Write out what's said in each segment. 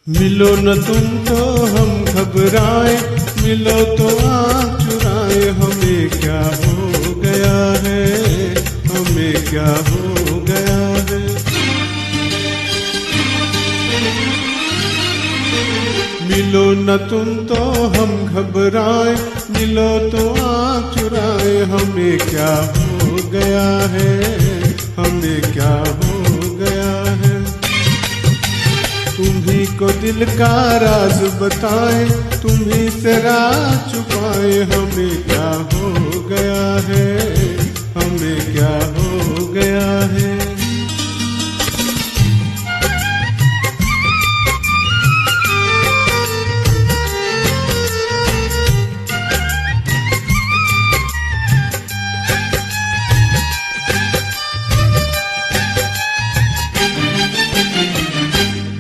मिलो न तुम तो हम घबराए, मिलो तो आँख चुराए। हमें क्या हो गया है, हमें क्या हो गया है। मिलो न तुम तो हम घबराए, मिलो तो आँख चुराए। हमें क्या हो गया है, हमें क्या हो गया है। तुम्ही को दिल का राज बताए, तुम्ही से राज छुपाए। हमें क्या हो गया है, हमें क्या हो गया है।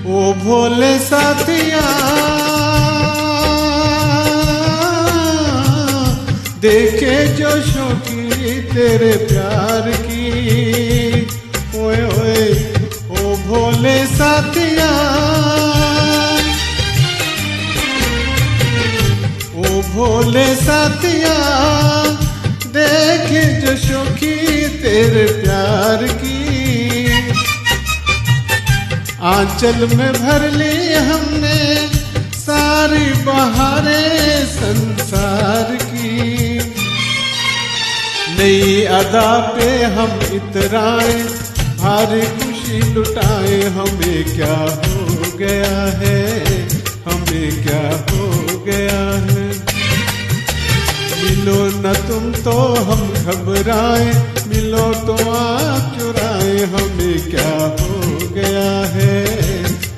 ओ भोले साथिया, देखे जो शौकी तेरे प्यार की। ओए ओए ओ भोले साथिया, ओ भोले साथिया, देखे जो शौकी तेरे प्यार की। आंचल में भर ली हमने सारी बहारें संसार की। नई अदा पे हम इतराए, भारी खुशी लुटाए। हमें क्या हो गया है, हमें क्या हो गया है। मिलो न तुम तो हम घबराए, मिलो तो आँख चुराए। हमें क्या हो गया है,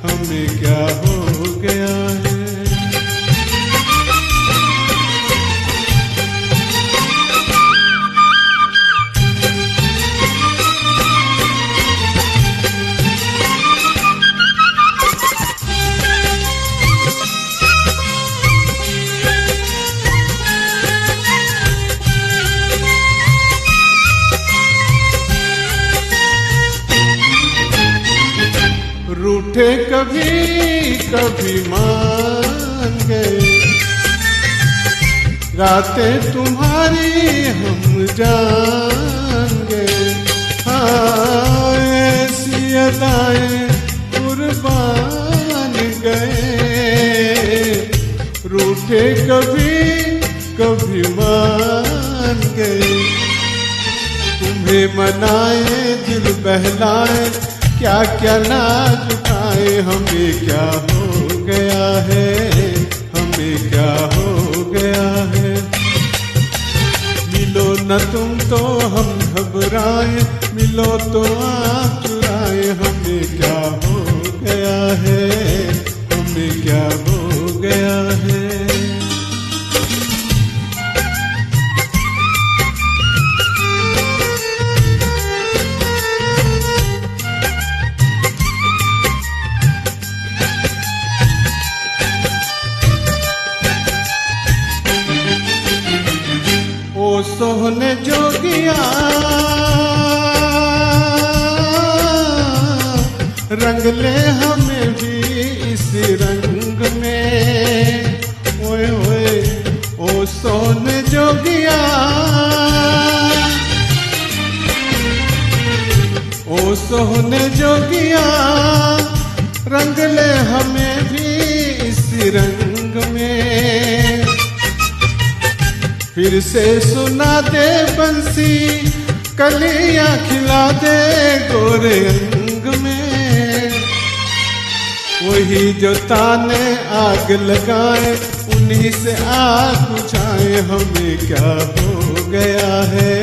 हमें क्या हो गया है। रूठे कभी कभी मान गए, रातें तुम्हारी हम जान गए। हाँ ऐसी अदाएं कुर्बान गए। रूठे कभी कभी मान गए। तुम्हें मनाए दिल बहलाए, क्या क्या नाज उठाए। हमें क्या हो गया है, हमें क्या हो गया है। मिलो न तुम तो हम घबराए, मिलो तो आँख चुराए। हमें क्या हो गया है, हमें क्या हो गया है। ओ सोहने जोगिया, रंग ले हमें भी इस रंग में। ओए ओए ओ सोहने जोगिया, ओ सोहने जोगिया, रंग ले हमें भी इस रंग में। फिर से सुना दे बंसी, कलियां खिला दे गोरे अंग में। वही जो ताने आग लगाए, उन्हीं से आग बुझाए। हमें क्या हो गया है,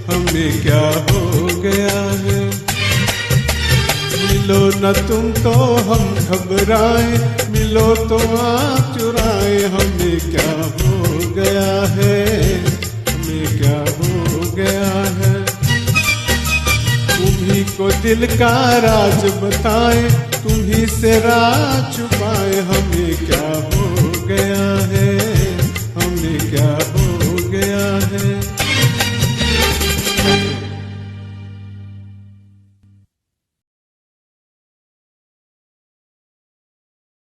हमें क्या हो गया है। मिलो न तुम तो हम घबराए, मिलो तो आँख चुराए। हमें क्या हो गया है, हमें क्या हो गया है। तुम्ही को दिल का राज बताए, तुम्ही से राज छुपाए। हमें क्या हो गया है, हमें क्या